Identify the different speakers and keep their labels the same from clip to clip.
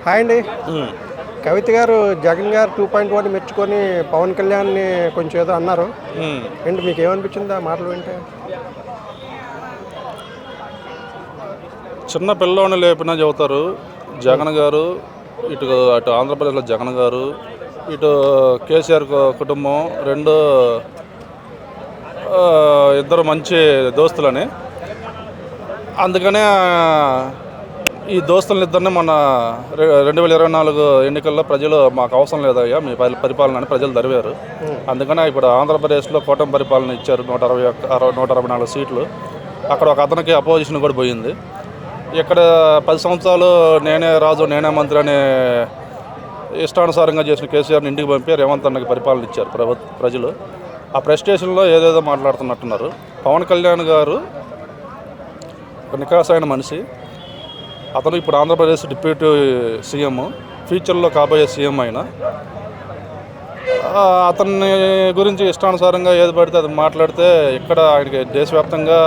Speaker 1: Hi అండి. కవిత గారు జగన్ గారు 2.1 మెచ్చుకొని పవన్ కళ్యాణ్ని కొంచెం ఏదో అన్నారు. ఏంటి మీకు ఏమనిపించింది ఆ మాటలు వింటే?
Speaker 2: చిన్న పిల్లోని లేపినా చెబుతారు జగన్ గారు. అటు ఆంధ్రప్రదేశ్లో జగన్ గారు, ఇటు కేసీఆర్ కుటుంబం రెండు ఇద్దరు మంచి దోస్తులని. అందుకనే ఈ దోస్తులనిద్దరిని మొన్న 2024 ఎన్నికల్లో ప్రజలు మాకు అవసరం లేదయ్యా మీ పరిపాలన అని ప్రజలు దరివారు. అందుకనే ఇప్పుడు ఆంధ్రప్రదేశ్లో కూటమి పరిపాలన ఇచ్చారు. 164 సీట్లు. అక్కడ ఒక అతనికి అపోజిషన్ కూడా పోయింది. ఇక్కడ 10 సంవత్సరాలు నేనే రాజు నేనే మంత్రి అనే ఇష్టానుసారంగా చేసిన కేసీఆర్ని ఇంటికి పంపి రేవంత్ అన్నకి పరిపాలన ఇచ్చారు ప్రజలు. ఆ ప్రెస్టేషన్లో ఏదేదో మాట్లాడుతున్నట్టున్నారు. పవన్ కళ్యాణ్ గారు ఒక నికాసైన మనిషి. అతను ఇప్పుడు ఆంధ్రప్రదేశ్ డిప్యూటీ సీఎం, ఫ్యూచర్లో కాబోయే సీఎం అయినా అతన్ని గురించి ఇష్టానుసారంగా ఏది పడితే అది మాట్లాడితే ఇక్కడ ఆయనకి దేశవ్యాప్తంగా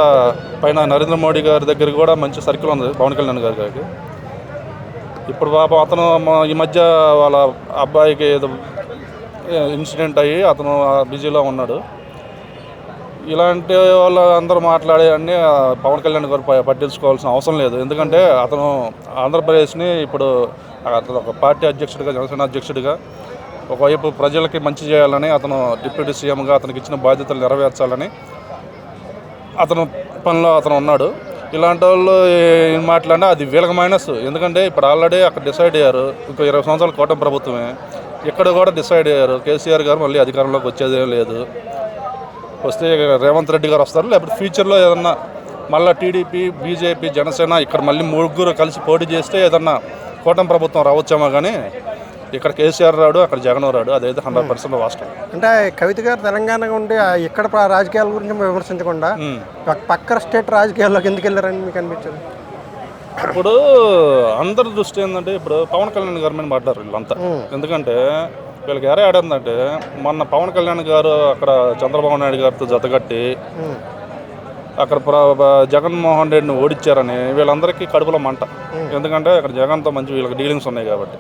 Speaker 2: పైన నరేంద్ర మోడీ గారి దగ్గర కూడా మంచి సర్కిల్ ఉంది పవన్ కళ్యాణ్ గారికి. ఇప్పుడు పాపం అతను ఈ మధ్య వాళ్ళ అబ్బాయికి ఏదో ఇన్సిడెంట్ అయ్యి అతను బిజీలో ఉన్నాడు. ఇలాంటి వాళ్ళు అందరూ మాట్లాడే అన్నీ పవన్ కళ్యాణ్ గారు పట్టించుకోవాల్సిన అవసరం లేదు. ఎందుకంటే అతను ఆంధ్రప్రదేశ్ని ఇప్పుడు అతను ఒక పార్టీ అధ్యక్షుడిగా, జనసేన అధ్యక్షుడిగా ఒకవైపు ప్రజలకి మంచి చేయాలని, అతను డిప్యూటీ సీఎంగా అతనికి ఇచ్చిన బాధ్యతలు నెరవేర్చాలని అతను పనిలో అతను ఉన్నాడు. ఇలాంటి వాళ్ళు మాట్లాడినా అది వీళ్ళకి మైనస్. ఎందుకంటే ఇప్పుడు ఆల్రెడీ అక్కడ డిసైడ్ అయ్యారు. ఇంకో 20 సంవత్సరాల కూటమి ప్రభుత్వమే. ఇక్కడ కూడా డిసైడ్ అయ్యారు కేసీఆర్ గారు మళ్ళీ అధికారంలోకి వచ్చేదేం లేదు. వస్తే రేవంత్ రెడ్డి గారు వస్తారు, లేకపోతే ఫ్యూచర్లో ఏదన్నా మళ్ళీ టీడీపీ, బీజేపీ, జనసేన ఇక్కడ మళ్ళీ ముగ్గురు కలిసి పోటీ చేస్తే ఏదన్నా కూటమి ప్రభుత్వం రావచ్చేమో. కానీ ఇక్కడ కేసీఆర్ రాడు, అక్కడ జగన్ రాడు. అదైతే 100% వాస్తవం.
Speaker 1: అంటే కవిత గారు తెలంగాణ ఉండి ఇక్కడ రాజకీయాల గురించి విమర్శించకుండా పక్కన స్టేట్ రాజకీయాల్లోకి ఎందుకు వెళ్ళారని మీకు అనిపించింది?
Speaker 2: ఇప్పుడు అందరి దృష్టి ఏంటంటే ఇప్పుడు పవన్ కళ్యాణ్ గారి మీద పడ్డారు వీళ్ళంతా. ఎందుకంటే వీళ్ళకి ఎర ఆడిందంటే మొన్న పవన్ కళ్యాణ్ గారు అక్కడ చంద్రబాబు నాయుడు గారితో జతగట్టి అక్కడ జగన్మోహన్ రెడ్డిని ఓడించారని వీళ్ళందరికీ కడుపులో మంట. ఎందుకంటే అక్కడ జగన్తో మంచి వీళ్ళకి డీలింగ్స్ ఉన్నాయి కాబట్టి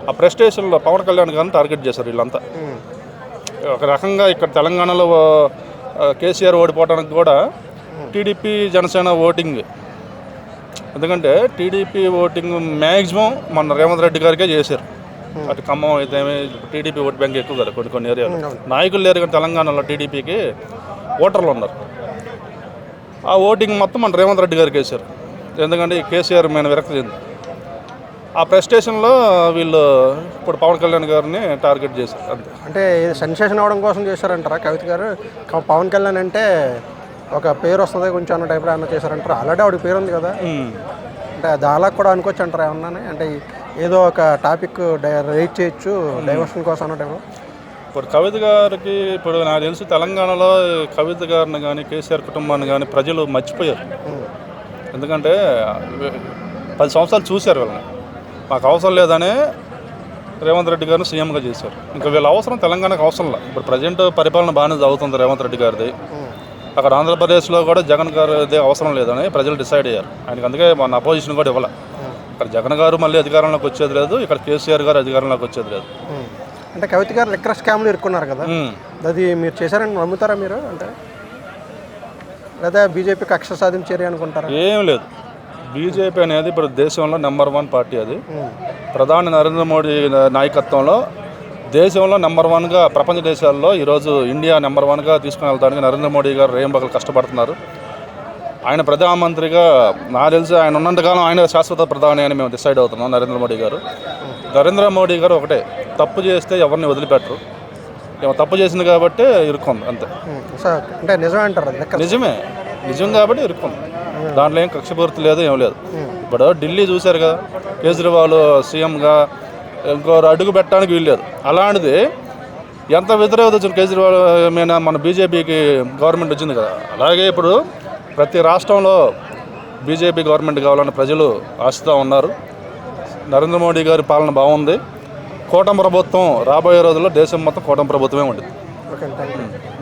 Speaker 2: ఆ ప్రెస్టేషన్లో పవన్ కళ్యాణ్ గారిని టార్గెట్ చేశారు వీళ్ళంతా. ఒక రకంగా ఇక్కడ తెలంగాణలో కేసీఆర్ ఓడిపోవడానికి కూడా టీడీపీ, జనసేన ఓటింగ్. ఎందుకంటే టీడీపీ ఓటింగ్ మ్యాక్సిమం మన రేవంత్ రెడ్డి గారికే చేశారు. అటు ఖమ్మం అయితే టీడీపీ ఓట్ బ్యాంక్ ఎక్కువ కదా కొన్ని ఏరియాలు. నాయకులు లేరు కానీ తెలంగాణలో టీడీపీకి ఓటర్లు ఉన్నారు. ఆ ఓటింగ్ మొత్తం మన రేవంత్ రెడ్డి గారికి వేశారు. ఎందుకంటే కేసీఆర్ మీద విరక్తి చెంది ఆ ప్రెస్టేషన్లో వీళ్ళు ఇప్పుడు పవన్ కళ్యాణ్ గారిని టార్గెట్ చేశారు. అంతే.
Speaker 1: అంటే సెన్సేషన్ అవ్వడం కోసం చేశారంటారా కవిత గారు? పవన్ కళ్యాణ్ అంటే ఒక పేరు వస్తుంది కొంచెం అన్న టైప్లో ఏమన్నా చేశారంటారా? ఆల్రెడీ ఆవిడ పేరు ఉంది కదా. అంటే దాలా కూడా అనుకోవచ్చు అంటారా ఏమన్నా? అంటే ఏదో ఒక టాపిక్ రైట్ చేయొచ్చు డైవర్షన్ కోసం అన్న టైప్లో.
Speaker 2: ఇప్పుడు కవిత గారికి ఇప్పుడు నాకు తెలిసి తెలంగాణలో కవిత గారిని కానీ కేసీఆర్ కుటుంబాన్ని కానీ ప్రజలు మర్చిపోయారు. ఎందుకంటే 10 సంవత్సరాలు చూశారు వీళ్ళని. మాకు అవసరం లేదని రేవంత్ రెడ్డి గారిని సీఎంగా చేశారు. ఇంకా వీళ్ళ అవసరం తెలంగాణకు అవసరం లేదు. ఇప్పుడు ప్రజెంట్ పరిపాలన బాగానే జరుగుతుంది రేవంత్ రెడ్డి గారిది. అక్కడ ఆంధ్రప్రదేశ్లో కూడా జగన్ గారిది అవసరం లేదని ప్రజలు డిసైడ్ అయ్యారు. ఆయనకి అందుకే మన అపోజిషన్ కూడా ఇవ్వాలి. ఇక్కడ జగన్ గారు మళ్ళీ అధికారంలోకి వచ్చేది లేదు, ఇక్కడ కేసీఆర్ గారు అధికారంలోకి వచ్చేది లేదు.
Speaker 1: అంటే కవిత గారు లిక్కర్ స్కామ్లు ఇరుక్కున్నారు కదా, అది మీరు చేశారని నమ్ముతారా మీరు? అంటే లేదా బీజేపీ కక్ష సాధింపు చర్య అనుకుంటారా?
Speaker 2: ఏం లేదు. బీజేపీ అనేది ఇప్పుడు దేశంలో నెంబర్ 1 పార్టీ. అది ప్రధాని నరేంద్ర మోడీ నాయకత్వంలో దేశంలో నెంబర్ 1గా ప్రపంచ దేశాల్లో ఈరోజు ఇండియా నెంబర్ 1గా తీసుకుని వెళ్తానికి నరేంద్ర మోడీ గారు రేంబగలు కష్టపడుతున్నారు. ఆయన ప్రధానమంత్రిగా నాకు తెలిసి ఆయన ఉన్నంతకాలం ఆయన శాశ్వత ప్రధాని అని మేము డిసైడ్ అవుతున్నాం. నరేంద్ర మోడీ గారు ఒకటే, తప్పు చేస్తే ఎవరిని వదిలిపెట్టరు. తప్పు చేసింది కాబట్టి ఇరుక్కుంది అంతే.
Speaker 1: అంటే నిజమే అంటారు?
Speaker 2: నిజం కాబట్టి ఇరుక్కుంది. దాంట్లో ఏం కక్షపూర్తి లేదు, ఏం లేదు. ఇప్పుడు ఢిల్లీ చూశారు కదా, కేజ్రీవాల్ సీఎంగా ఇంకో అడుగు పెట్టడానికి వీల్లేదు. అలాంటిది ఎంత వ్యతిరేకత వచ్చిన కేజ్రీవాల్ మీద మన బీజేపీకి గవర్నమెంట్ వచ్చింది కదా. అలాగే ఇప్పుడు ప్రతి రాష్ట్రంలో బీజేపీ గవర్నమెంట్ కావాలని ప్రజలు ఆశతో ఉన్నారు. నరేంద్ర మోడీ గారి పాలన బాగుంది. కూటమి ప్రభుత్వం రాబోయే రోజుల్లో దేశం మొత్తం కూటమి ప్రభుత్వమే ఉంటుంది.
Speaker 1: Okay, thank you.